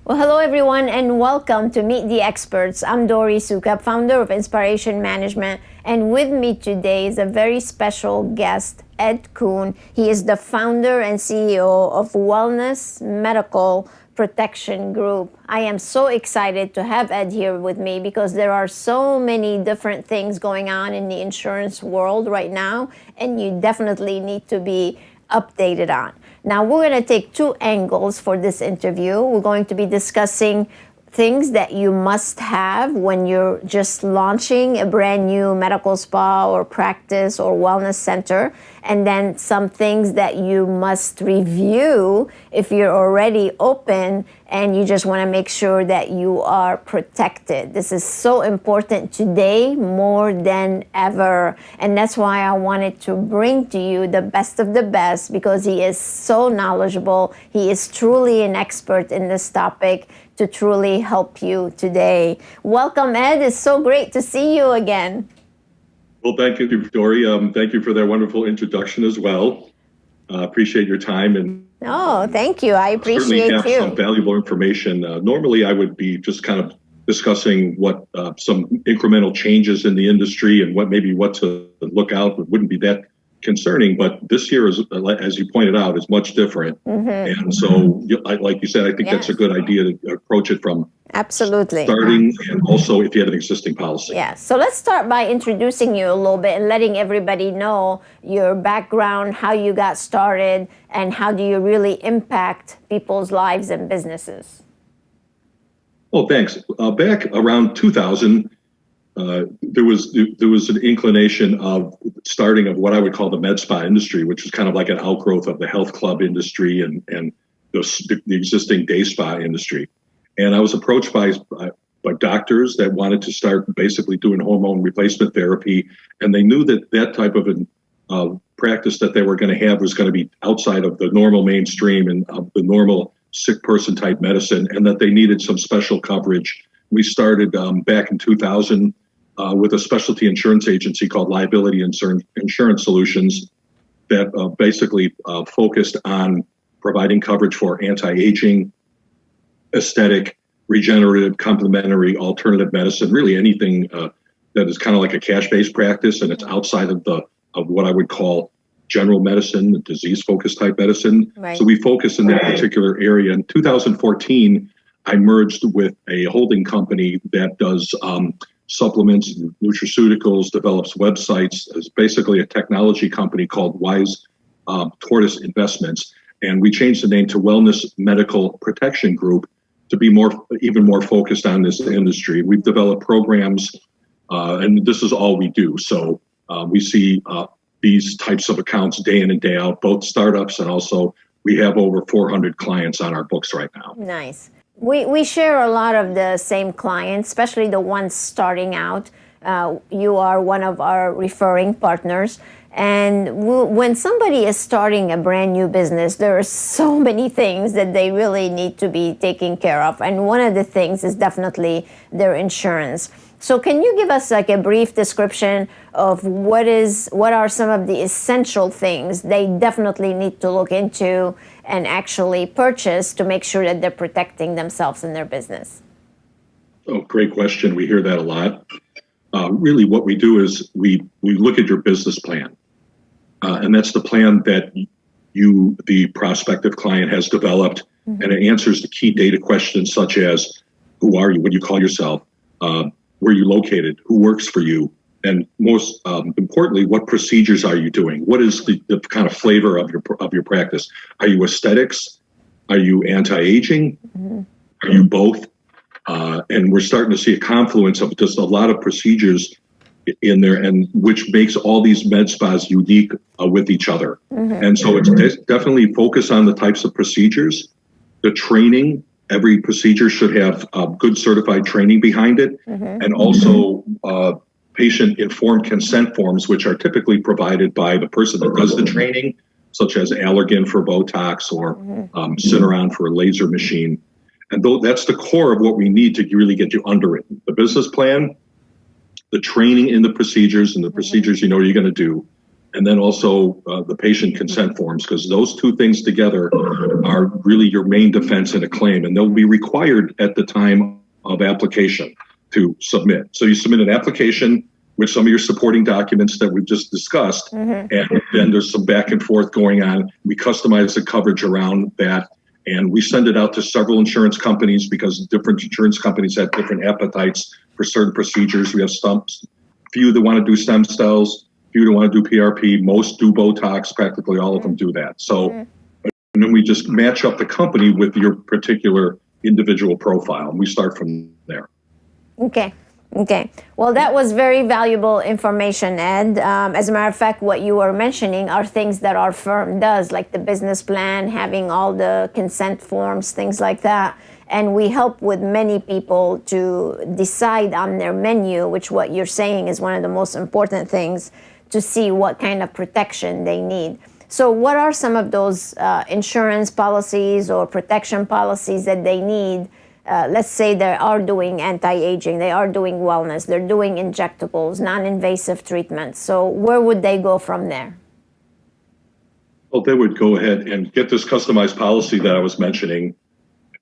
Well, hello everyone and welcome to Meet the Experts. I'm Dori Soukup, founder of InSPAration Management, and with me today is a very special guest, Ed Kuhn. He is the founder and CEO of Wellness Medical Protection Group. I am so excited to have Ed here with me because there are so many different things going on in the insurance world right now, and you definitely need to be updated on. Now, we're going to take two angles for this interview. We're going to be discussing things that you must have when you're just launching a brand new medical spa or practice or wellness center, and then some things that you must review if you're already open and you just want to make sure that you are protected. This is so important today more than ever, and that's why I wanted to bring to you the best of the best, because he is so knowledgeable. He is truly an expert in this topic to truly help you today. Welcome, Ed. It's so great to see you again. Well, thank you, Dori. Thank you for that wonderful introduction as well. Appreciate your time. And thank you. I appreciate certainly have you. some valuable information. Normally, I would be just kind of discussing what some incremental changes in the industry and what to look out. It wouldn't be that concerning, but this year, as you pointed out, is much different. And so, like you said, I think that's a good idea to approach it from starting, and also if you have an existing policy. Yeah, so let's start by introducing you a little bit and letting everybody know your background, how you got started, and how do you really impact people's lives and businesses. Well, thanks. Back around 2000, there was an inclination of starting of what I would call the med spa industry, which is kind of like an outgrowth of the health club industry and the existing day spa industry. And I was approached by doctors that wanted to start basically doing hormone replacement therapy, and they knew that type of practice that they were going to have was going to be outside of the normal mainstream and the normal sick person type medicine, and that they needed some special coverage. We started back in 2000 with a specialty insurance agency called Liability Insurance Solutions that basically focused on providing coverage for anti-aging, aesthetic, regenerative, complementary, alternative medicine, really anything that is kind of like a cash-based practice, and it's outside of what I would call general medicine, disease-focused type medicine. Right. So we focus in that particular area. In 2014, I merged with a holding company that does supplements, nutraceuticals, develops websites. It's basically a technology company called Wise Tortoise Investments. And we changed the name to Wellness Medical Protection Group to be even more focused on this industry. We've developed programs, and this is all we do. So we see these types of accounts day in and day out, both startups, and also we have over 400 clients on our books right now. Nice. We share a lot of the same clients, especially the ones starting out. You are one of our referring partners. And when somebody is starting a brand new business, there are so many things that they really need to be taking care of. And one of the things is definitely their insurance. So can you give us like a brief description of what are some of the essential things they definitely need to look into and actually purchase to make sure that they're protecting themselves and their business? Oh, great question. We hear that a lot. Really what we do is we look at your business plan. And that's the plan that the prospective client has developed. And it answers the key data questions such as, who are you? What do you call yourself? Where are you located? Who works for you? And most importantly, what procedures are you doing? What is the kind of flavor of your practice? Are you aesthetics? Are you anti-aging? Are you both? And we're starting to see a confluence of just a lot of procedures in there, and which makes all these med spas unique with each other. And so it's definitely focus on the types of procedures, the training. Every procedure should have good certified training behind it, and also patient-informed consent forms, which are typically provided by the person that does the training, such as Allergan for Botox or Syneron for a laser machine. And that's the core of what we need to really get you underwritten. The business plan, the training in the procedures, and the procedures you're going to do, and then also the patient consent forms, because those two things together are really your main defense in a claim, and they'll be required at the time of application to submit. So you submit an application with some of your supporting documents that we've just discussed, and then there's some back and forth going on. We customize the coverage around that, and we send it out to several insurance companies because different insurance companies have different appetites for certain procedures. We have few that want to do stem cells, few that want to do PRP, most do Botox, practically all of them do that. So, and then we just match up the company with your particular individual profile, and we start from there. Okay. Well, that was very valuable information, Ed. As a matter of fact, what you were mentioning are things that our firm does, like the business plan, having all the consent forms, things like that. And we help with many people to decide on their menu, which what you're saying is one of the most important things, to see what kind of protection they need. So what are some of those insurance policies or protection policies that they need? Let's say they are doing anti-aging, they are doing wellness, they're doing injectables, non-invasive treatments. So where would they go from there? Well, they would go ahead and get this customized policy that I was mentioning,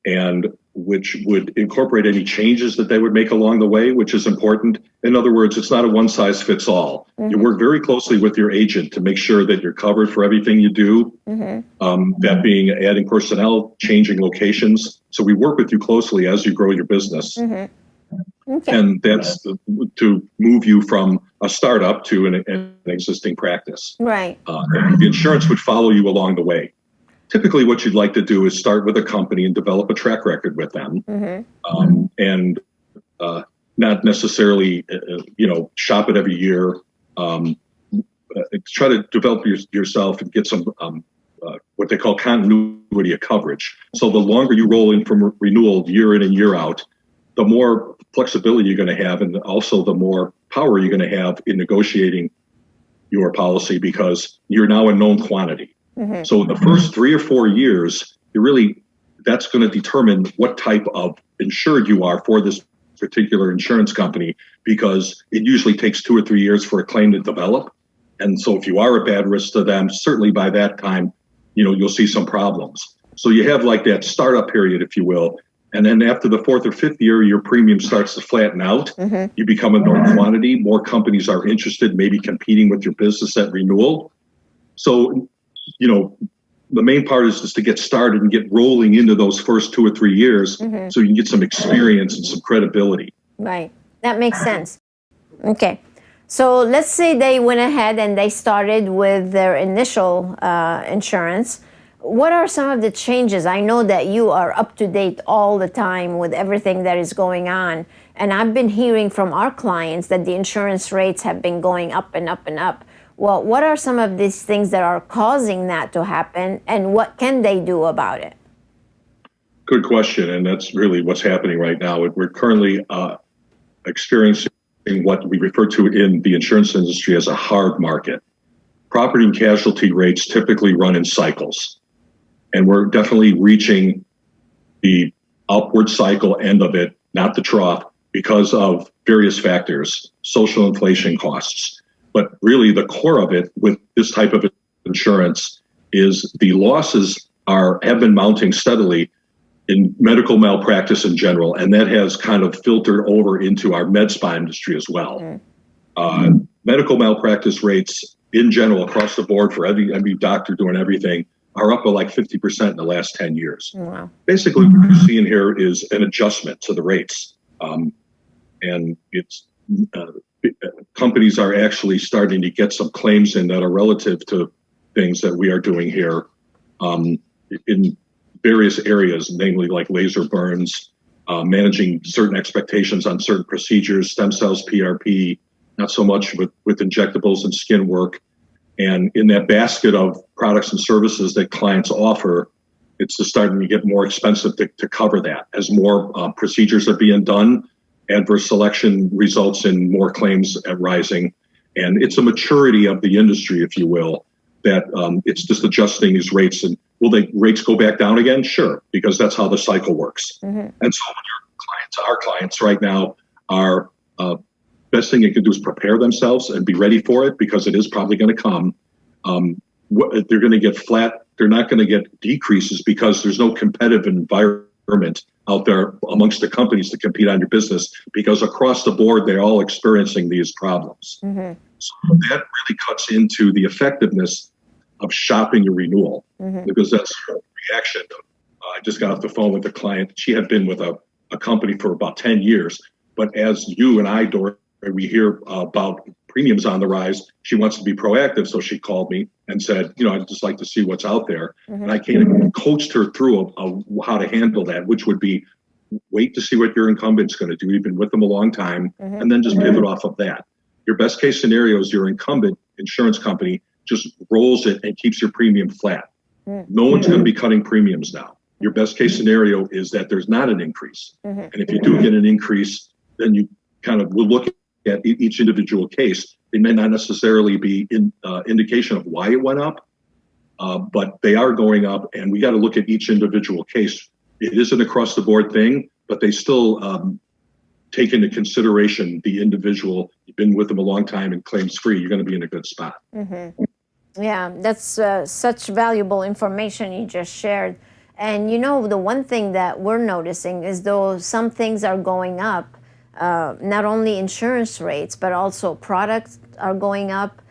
and which would incorporate any changes that they would make along the way, which is important. In other words, it's not a one size fits all. You work very closely with your agent to make sure that you're covered for everything you do. That being adding personnel, changing locations. So we work with you closely as you grow your business. And that's to move you from a startup to an existing practice. Right. And the insurance would follow you along the way. Typically, what you'd like to do is start with a company and develop a track record with them, and not necessarily, shop it every year. Try to develop yourself and get some what they call continuity of coverage. So the longer you roll in from renewal year in and year out, the more flexibility you're going to have, and also the more power you're going to have in negotiating your policy, because you're now a known quantity. So the first 3 or 4 years, that's going to determine what type of insured you are for this particular insurance company, because it usually takes 2 or 3 years for a claim to develop. And so if you are a bad risk to them, certainly by that time, you'll see some problems. So you have like that startup period, if you will. And then after the 4th or 5th year, your premium starts to flatten out. You become a known quantity. More companies are interested, maybe competing with your business at renewal. So, the main part is just to get started and get rolling into those first 2 or 3 years, so you can get some experience and some credibility. Right. That makes sense. Okay. So let's say they went ahead and they started with their initial insurance. What are some of the changes? I know that you are up to date all the time with everything that is going on. And I've been hearing from our clients that the insurance rates have been going up and up and up. Well, what are some of these things that are causing that to happen, and what can they do about it? Good question, and that's really what's happening right now. We're currently experiencing what we refer to in the insurance industry as a hard market. Property and casualty rates typically run in cycles, and we're definitely reaching the upward cycle end of it, not the trough, because of various factors, social inflation costs. But really the core of it with this type of insurance is the losses have been mounting steadily in medical malpractice in general, and that has kind of filtered over into our med spa industry as well. Medical malpractice rates in general across the board for every doctor doing everything are up by like 50% in the last 10 years. Wow. Basically, what you're seeing here is an adjustment to the rates, and it's companies are actually starting to get some claims in that are relative to things that we are doing here in various areas, namely like laser burns, managing certain expectations on certain procedures, stem cells, PRP, not so much with injectables and skin work. And in that basket of products and services that clients offer, it's just starting to get more expensive to cover that. As more procedures are being done, adverse selection results in more claims rising. And it's a maturity of the industry, if you will, that it's just adjusting these rates. And will the rates go back down again? Sure, because that's how the cycle works. And so our clients right now are, best thing they can do is prepare themselves and be ready for it, because it is probably going to come. they're going to get flat. They're not going to get decreases because there's no competitive environment out there amongst the companies to compete on your business, because across the board, they're all experiencing these problems. Mm-hmm. So that really cuts into the effectiveness of shopping your renewal, because that's a reaction. I just got off the phone with a client. She had been with a company for about 10 years. But as you and I, Dori, we hear about premiums on the rise, she wants to be proactive. So she called me and said, I'd just like to see what's out there. And I kind of coached her through how to handle that, which would be wait to see what your incumbent's going to do. You've been with them a long time, and then just pivot off of that. Your best case scenario is your incumbent insurance company just rolls it and keeps your premium flat. No one's going to be cutting premiums now. Your best case scenario is that there's not an increase. And if you do get an increase, then you kind of will look at each individual case. They may not necessarily be indication of why it went up, but they are going up, and we got to look at each individual case. It is an across the board thing, but they still take into consideration the individual. You've been with them a long time and claims free, you're going to be in a good spot. Yeah, that's such valuable information you just shared. And the one thing that we're noticing is though some things are going up, not only insurance rates, but also products are going up,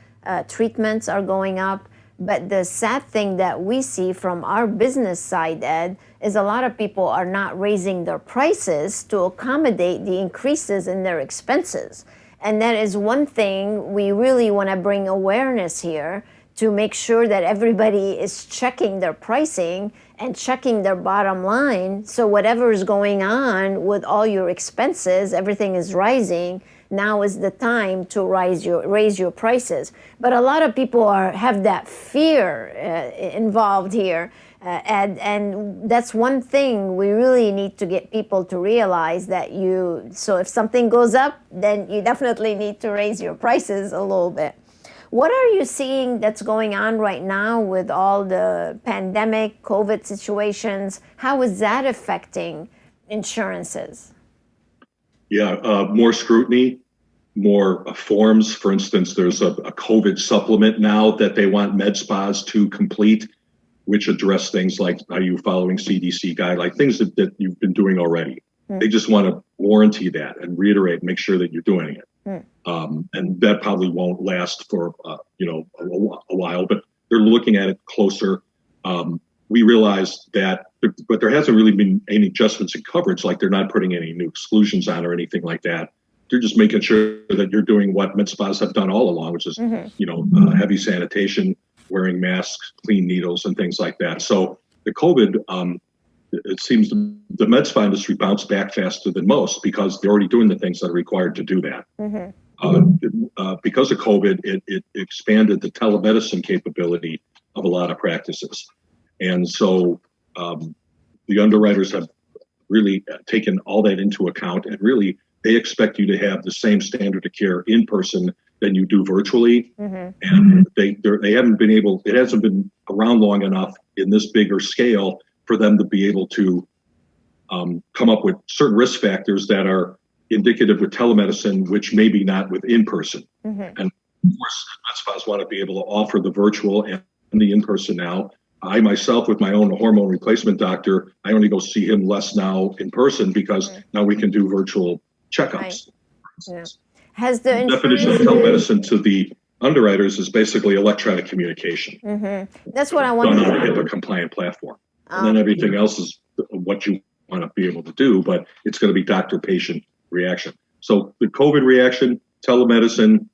treatments are going up. But the sad thing that we see from our business side, Ed, is a lot of people are not raising their prices to accommodate the increases in their expenses. And that is one thing we really want to bring awareness here, to make sure that everybody is checking their pricing and checking their bottom line. So whatever is going on with all your expenses, everything is rising. Now is the time to raise your prices. But a lot of people have that fear involved here, and that's one thing we really need to get people to realize, that so if something goes up, then you definitely need to raise your prices a little bit. What are you seeing that's going on right now with all the pandemic, COVID situations? How is that affecting insurances? Yeah, more scrutiny, more forms. For instance, there's a COVID supplement now that they want med spas to complete, which address things like, are you following CDC guidelines, things that you've been doing already. They just want to warranty that and reiterate, make sure that you're doing it. And that probably won't last for a while, but they're looking at it closer. We realize that, but there hasn't really been any adjustments in coverage, like they're not putting any new exclusions on or anything like that. They're just making sure that you're doing what med spas have done all along, which is heavy sanitation, wearing masks, clean needles, and things like that. So the COVID, it seems the med spa industry bounced back faster than most, because they're already doing the things that are required to do that. Because of COVID, it expanded the telemedicine capability of a lot of practices. And so the underwriters have really taken all that into account, and really they expect you to have the same standard of care in person than you do virtually. And they haven't been able, it hasn't been around long enough in this bigger scale for them to be able to come up with certain risk factors that are indicative with telemedicine, which maybe not with in-person. And of course, med spas want to be able to offer the virtual and the in-person now. I myself, with my own hormone replacement doctor, I only go see him less now in person, because now we can do virtual checkups. Yeah. Has the definition of telemedicine to the underwriters is basically electronic communication. That's what I want done on a HIPAA compliant platform. And then everything else is what you want to be able to do, but it's going to be doctor-patient reaction. So the COVID reaction, telemedicine,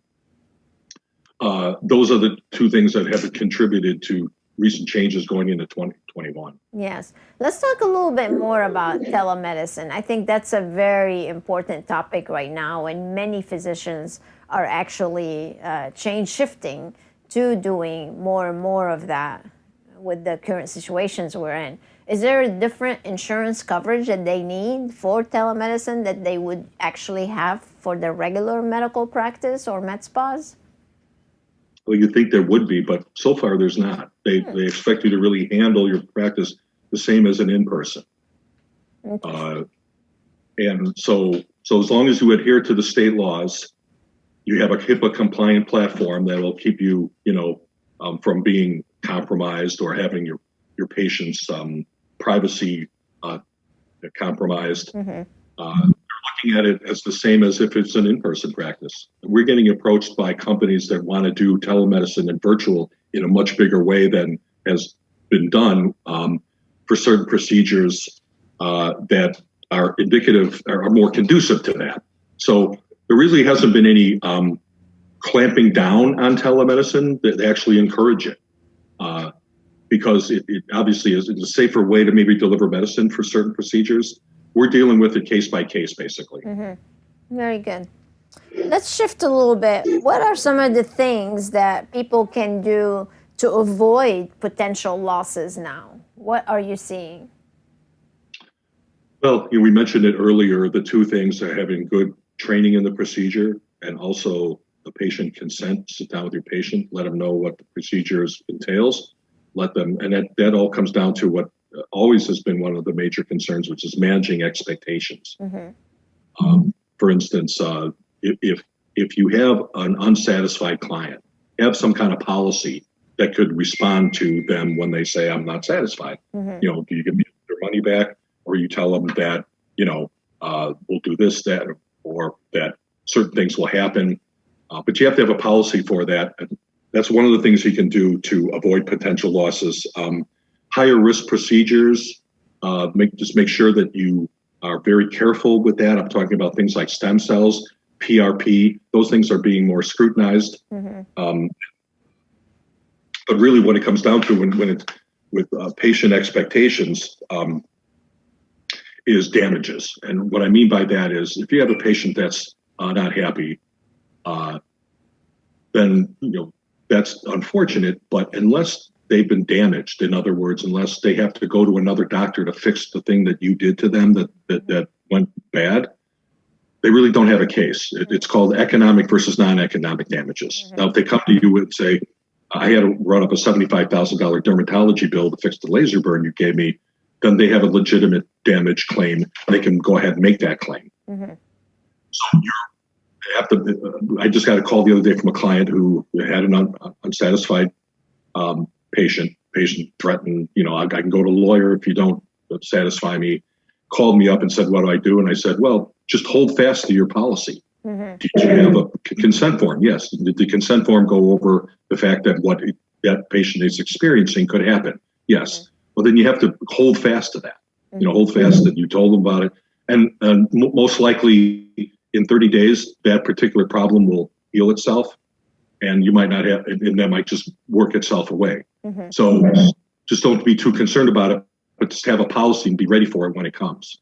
those are the two things that have contributed to recent changes going into 2021. Yes. Let's talk a little bit more about telemedicine. I think that's a very important topic right now, and many physicians are actually shifting to doing more and more of that with the current situations we're in. Is there a different insurance coverage that they need for telemedicine that they would actually have for their regular medical practice or med spas? Well, you think there would be, but so far there's not. They expect you to really handle your practice the same as an in-person. And so as long as you adhere to the state laws, you have a HIPAA compliant platform that will keep you, from being compromised or having your patient's privacy compromised. They're looking at it as the same as if it's an in-person practice. We're getting approached by companies that want to do telemedicine and virtual in a much bigger way than has been done for certain procedures that are indicative, are more conducive to that. So there really hasn't been any clamping down on telemedicine that actually encourage it. Because it obviously is a safer way to maybe deliver medicine for certain procedures. We're dealing with it case by case, basically. Very good. Let's shift a little bit. What are some of the things that people can do to avoid potential losses now? What are you seeing? Well, we mentioned it earlier. The two things are having good training in the procedure and also the patient consent. Sit down with your patient, let them know what the procedures entails. Let them, and that all comes down to what always has been one of the major concerns, which is managing expectations. For instance, if you have an unsatisfied client, have some kind of policy that could respond to them when they say, I'm not satisfied. Do you give me their money back? Or you tell them that, we'll do this, that, or that certain things will happen. But you have to have a policy for that. And that's one of the things you can do to avoid potential losses. Higher risk procedures, just make sure that you are very careful with that. I'm talking about things like stem cells, PRP. Those things are being more scrutinized. But really what it comes down to when it's with patient expectations is damages. And what I mean by that is if you have a patient that's not happy, then that's unfortunate, but unless they've been damaged, in other words, unless they have to go to another doctor to fix the thing that you did to them that went bad, they really don't have a case. It's called economic versus non-economic damages. Now, if they come to you and say, I had to run up a $75,000 dermatology bill to fix the laser burn you gave me, then they have a legitimate damage claim. They can go ahead and make that claim. So I just got a call the other day from a client who had an unsatisfied patient. Patient threatened, I can go to a lawyer if you don't satisfy me. Called me up and said, what do I do? And I said, well, just hold fast to your policy. Did you have a consent form? Yes. Did the consent form go over the fact that what that patient is experiencing could happen? Yes. Well, then you have to hold fast to that. Hold fast that you told them about it. And most likely in 30 days, that particular problem will heal itself and you might not have, and that might just work itself away. So just don't be too concerned about it, but just have a policy and be ready for it when it comes.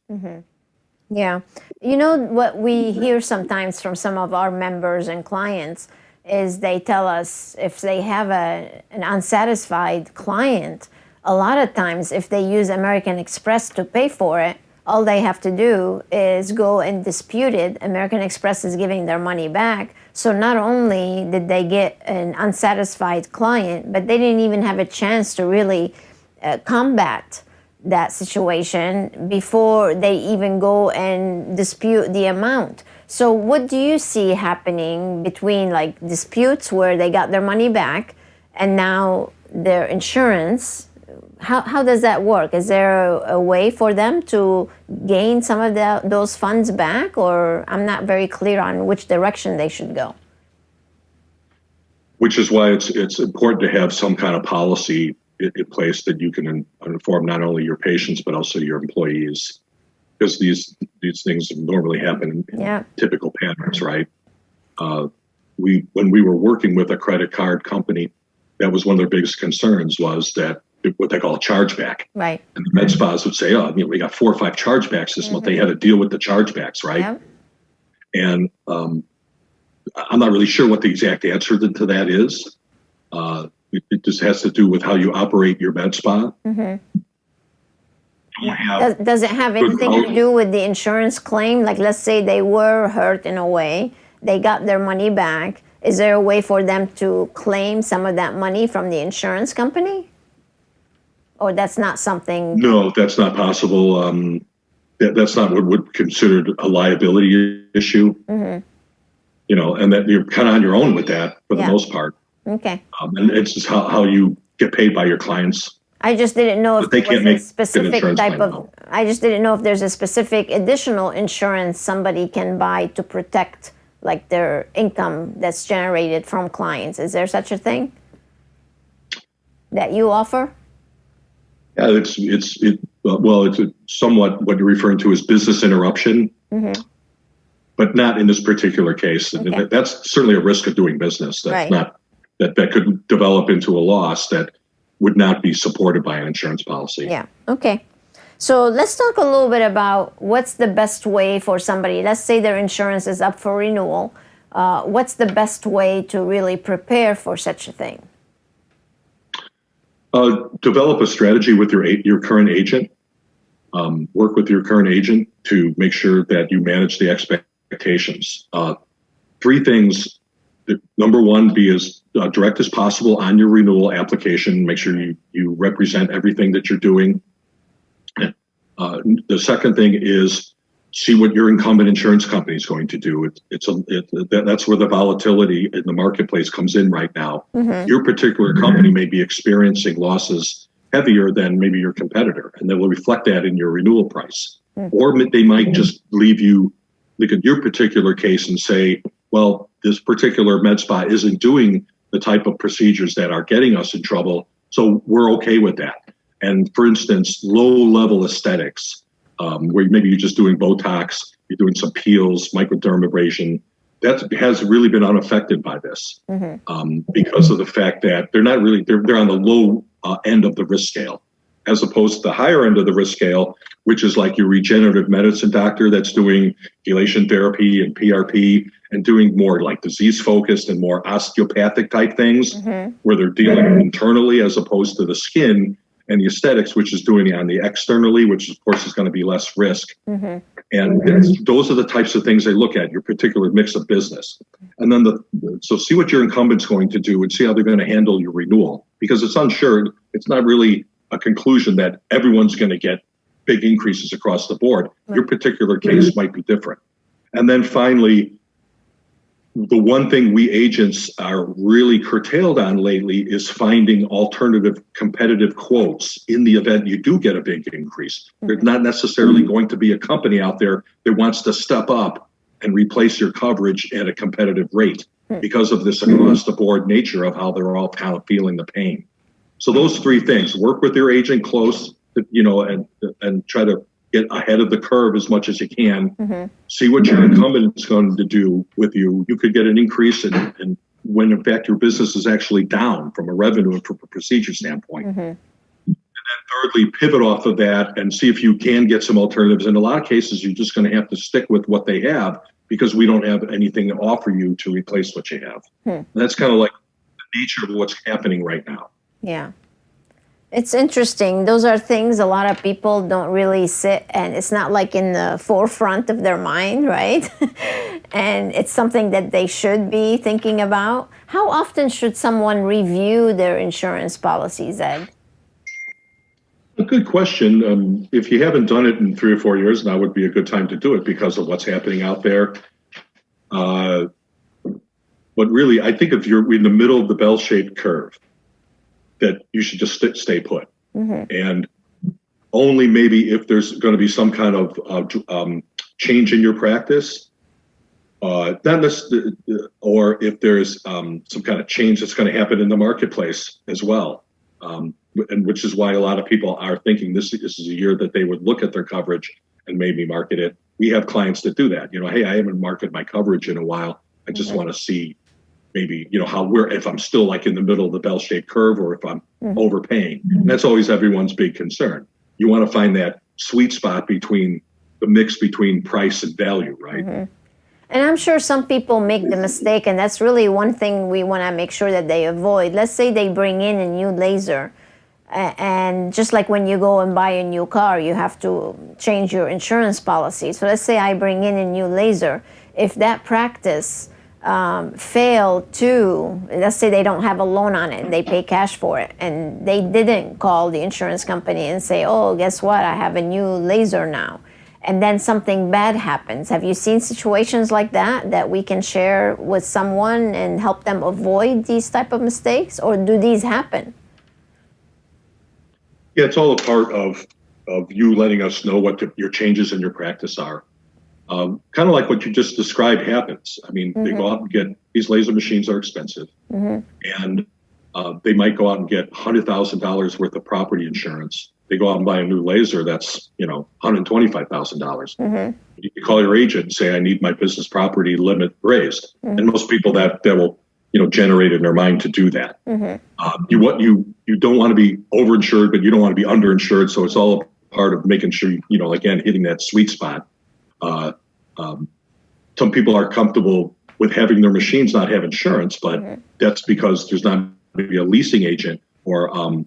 Yeah. What we hear sometimes from some of our members and clients is they tell us if they have an unsatisfied client, a lot of times if they use American Express to pay for it, all they have to do is go and dispute it. American Express is giving their money back. So not only did they get an unsatisfied client, but they didn't even have a chance to really combat that situation before they even go and dispute the amount. So what do you see happening between like disputes where they got their money back and now their insurance? How does that work? Is there a way for them to gain some of those funds back, or I'm not very clear on which direction they should go? Which is why it's important to have some kind of policy in place that you can inform not only your patients but also your employees, because these things normally happen in typical patterns, right? When we were working with a credit card company, that was one of their biggest concerns was that what they call a chargeback. Right. And the med spas would say, we got 4 or 5 chargebacks this month. They had to deal with the chargebacks, right? Yep. And I'm not really sure what the exact answer to that is. It just has to do with how you operate your med spa. Does it have anything to do with the insurance claim? Like, let's say they were hurt in a way, they got their money back. Is there a way for them to claim some of that money from the insurance company? Or that's not something? No, that's not possible. That's not what would be considered a liability issue. And that you're kind of on your own with that for the most part. Okay. And it's just how you get paid by your clients. I just didn't know if But they there was can't a make an specific insurance type claim, of, though. I just didn't know if there's a specific additional insurance somebody can buy to protect like their income that's generated from clients. Is there such a thing that you offer? Yeah, it's somewhat what you're referring to as business interruption, but not in this particular case. And Okay. that's certainly a risk of doing business. That's Right. not that could develop into a loss that would not be supported by an insurance policy. Yeah. Okay. So let's talk a little bit about what's the best way for somebody. Let's say their insurance is up for renewal. What's the best way to really prepare for such a thing? Develop a strategy with your current agent. Work with your current agent to make sure that you manage the expectations. Three things. Number one, be as direct as possible on your renewal application. Make sure you represent everything that you're doing. The second thing is see what your incumbent insurance company is going to do. That's where the volatility in the marketplace comes in right now. Your particular company may be experiencing losses heavier than maybe your competitor, and they will reflect that in your renewal price. Or they might just leave you, look at your particular case and say, well, this particular med spa isn't doing the type of procedures that are getting us in trouble, so we're okay with that. And for instance, low-level aesthetics, where maybe you're just doing Botox, you're doing some peels, microdermabrasion, that has really been unaffected by this because of the fact that they're on the low end of the risk scale, as opposed to the higher end of the risk scale, which is like your regenerative medicine doctor that's doing chelation therapy and PRP and doing more like disease-focused and more osteopathic type things, where they're dealing internally as opposed to the skin, and the aesthetics, which is doing it on the externally, which of course is going to be less risk. And those are the types of things they look at, your particular mix of business. And then so see what your incumbent's going to do and see how they're going to handle your renewal, because it's unsure. It's not really a conclusion that everyone's going to get big increases across the board. Your particular case might be different. And then finally, the one thing we agents are really curtailed on lately is finding alternative competitive quotes in the event you do get a big increase. There's not necessarily going to be a company out there that wants to step up and replace your coverage at a competitive rate because of this across the board nature of how they're all kind of feeling the pain. So those three things: work with your agent close, and try to get ahead of the curve as much as you can. See what your incumbent is going to do with you. You could get an increase and when in fact your business is actually down from a revenue and from a procedure standpoint. And then thirdly, pivot off of that and see if you can get some alternatives. In a lot of cases, you're just going to have to stick with what they have because we don't have anything to offer you to replace what you have. And that's kind of like the nature of what's happening right now. Yeah. It's interesting. Those are things a lot of people don't really sit, and it's not like in the forefront of their mind, right? And it's something that they should be thinking about. How often should someone review their insurance policies, Ed? A good question. If you haven't done it in 3 or 4 years, now would be a good time to do it because of what's happening out there. But really, I think if you're in the middle of the bell-shaped curve, that you should just stay put. And only maybe if there's going to be some kind of change in your practice, or if there's some kind of change that's going to happen in the marketplace as well. And which is why a lot of people are thinking this is a year that they would look at their coverage and maybe market it. We have clients that do that. Hey, I haven't marketed my coverage in a while. I just want to see maybe, if I'm still like in the middle of the bell-shaped curve or if I'm overpaying. And that's always everyone's big concern. You want to find that sweet spot between the mix between price and value, right? And I'm sure some people make the mistake, and that's really one thing we want to make sure that they avoid. Let's say they bring in a new laser, and just like when you go and buy a new car, you have to change your insurance policy. So let's say I bring in a new laser. If that practice failed to, let's say they don't have a loan on it, they pay cash for it, and they didn't call the insurance company and say, oh, guess what, I have a new laser now. and then something bad happens. Have you seen situations like that we can share with someone and help them avoid these type of mistakes, or do these happen? Yeah, it's all a part of you letting us know what your changes in your practice are. Kind of like what you just described happens. I mean, they go out and get, these laser machines are expensive, and they might go out and get $100,000 worth of property insurance. They go out and buy a new laser that's, $125,000. You can call your agent and say, I need my business property limit raised. And most people that will, generate in their mind to do that. You don't want to be overinsured, but you don't want to be underinsured. So it's all a part of making sure, again, hitting that sweet spot. Some people are comfortable with having their machines not have insurance, but that's because there's not maybe a leasing agent or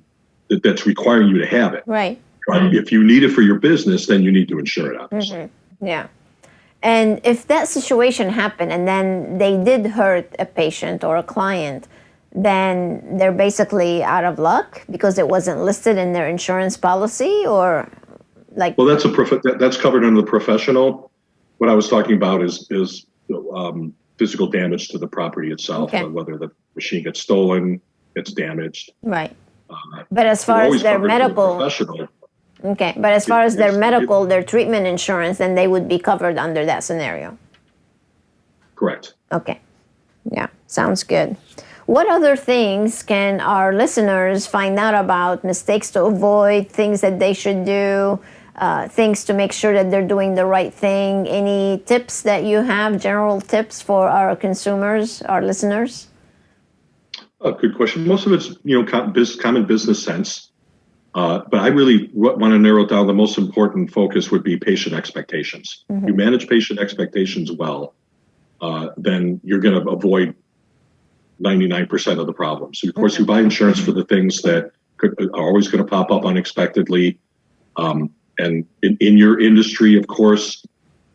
that's requiring you to have it. Right. If you need it for your business, then you need to insure it, obviously. Yeah. And if that situation happened and then they did hurt a patient or a client, then they're basically out of luck because it wasn't listed in their insurance policy, or like? Well, that's covered under the professional. What I was talking about is physical damage to the property itself, whether the machine gets stolen, gets damaged. Right. But as far as their medical, but as far as their medical, their treatment insurance, then they would be covered under that scenario. Correct. Okay. Yeah, sounds good. What other things can our listeners find out about, mistakes to avoid, things that they should do, things to make sure that they're doing the right thing? Any tips that you have, general tips for our consumers, our listeners? Good question. Most of it's, common business sense. But I really want to narrow down the most important focus would be patient expectations. You manage patient expectations well, then you're going to avoid 99% of the problems. So of course, you buy insurance for the things that are always going to pop up unexpectedly. And in your industry, of course,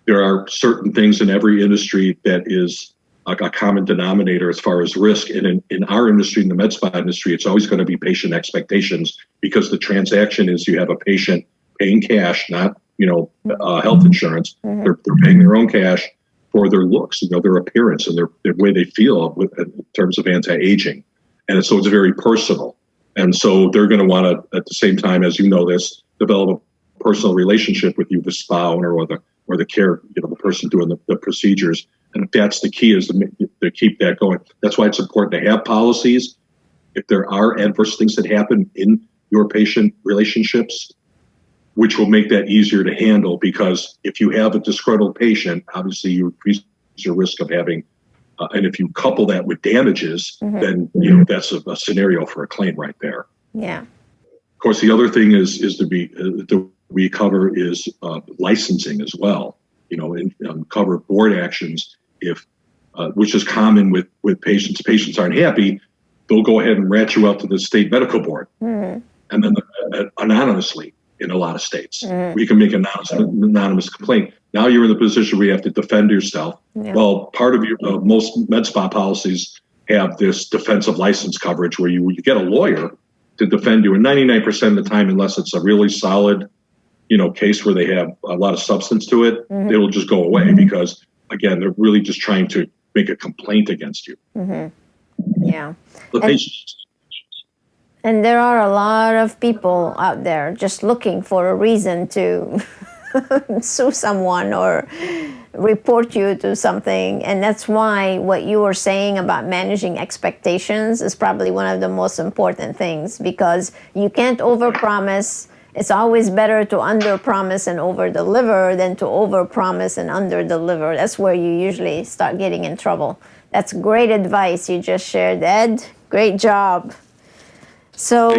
there are certain things in every industry that is a common denominator as far as risk. And in our industry, in the med spa industry, it's always going to be patient expectations, because the transaction is you have a patient paying cash, not, health insurance. They're paying their own cash for their looks, their appearance and their way they feel in terms of anti-aging. And so it's very personal. And so they're going to want to, at the same time, as you know this, develop a personal relationship with you, the spa owner or the care, the person doing the procedures. And that's the key, is to keep that going. That's why it's important to have policies. If there are adverse things that happen in your patient relationships, which will make that easier to handle, because if you have a disgruntled patient, obviously you increase your risk of having, and if you couple that with damages, then that's a scenario for a claim right there. Yeah. Of course, the other thing is that we cover is licensing as well. And cover board actions which is common with patients. Patients aren't happy, they'll go ahead and rat you out to the state medical board, and then anonymously in a lot of states, we can make an anonymous complaint. Now you're in the position where you have to defend yourself. Yeah. Well, part of your most med spa policies have this defensive license coverage where you get a lawyer to defend you, and 99% of the time, unless it's a really solid case where they have a lot of substance to it, they will just go away, because again, they're really just trying to make a complaint against you. Yeah. And there are a lot of people out there just looking for a reason to sue someone or report you to something. And that's why what you were saying about managing expectations is probably one of the most important things, because you can't overpromise. It's always better to underpromise and overdeliver than to overpromise and underdeliver. That's where you usually start getting in trouble. That's great advice you just shared, Ed. Great job. So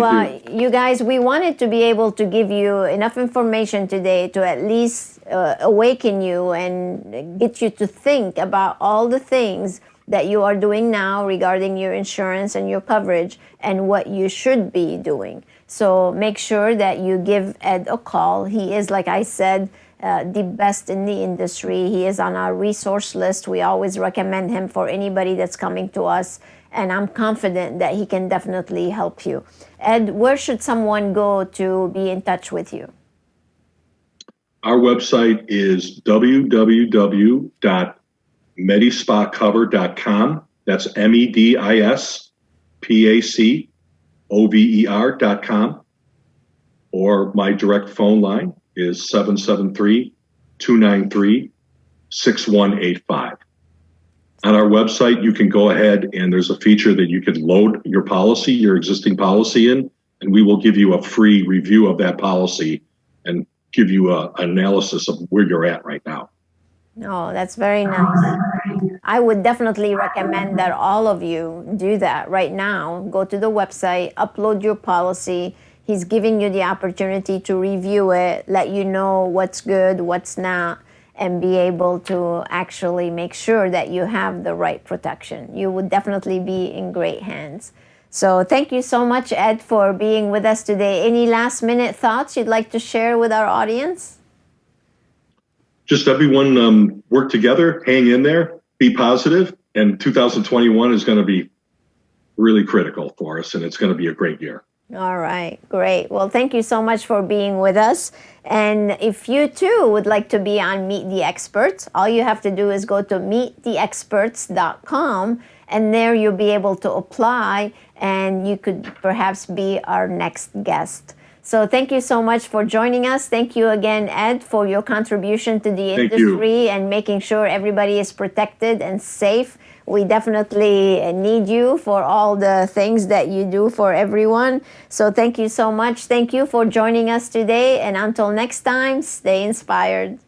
you guys, we wanted to be able to give you enough information today to at least awaken you and get you to think about all the things that you are doing now regarding your insurance and your coverage and what you should be doing. So make sure that you give Ed a call. He is, like I said, the best in the industry. He is on our resource list. We always recommend him for anybody that's coming to us. And I'm confident that he can definitely help you. Ed, where should someone go to be in touch with you? Our website is www.medispacover.com. That's medispacover.com. Or my direct phone line is 773-293-6185. On our website, you can go ahead and there's a feature that you can load your policy, your existing policy in, and we will give you a free review of that policy and give you an analysis of where you're at right now. Oh, that's very nice. I would definitely recommend that all of you do that right now. Go to the website, upload your policy. He's giving you the opportunity to review it, let you know what's good, what's not, and be able to actually make sure that you have the right protection. You would definitely be in great hands. So thank you so much, Ed, for being with us today. Any last minute thoughts you'd like to share with our audience? Just everyone work together, hang in there, be positive, and 2021 is going to be really critical for us, and it's going to be a great year. All right, great. Well, thank you so much for being with us. And if you too would like to be on Meet the Experts, all you have to do is go to meettheexperts.com, and there you'll be able to apply, and you could perhaps be our next guest. So thank you so much for joining us. Thank you again, Ed, for your contribution to the industry and making sure everybody is protected and safe. We definitely need you for all the things that you do for everyone. So thank you so much. Thank you for joining us today. And until next time, stay inspired.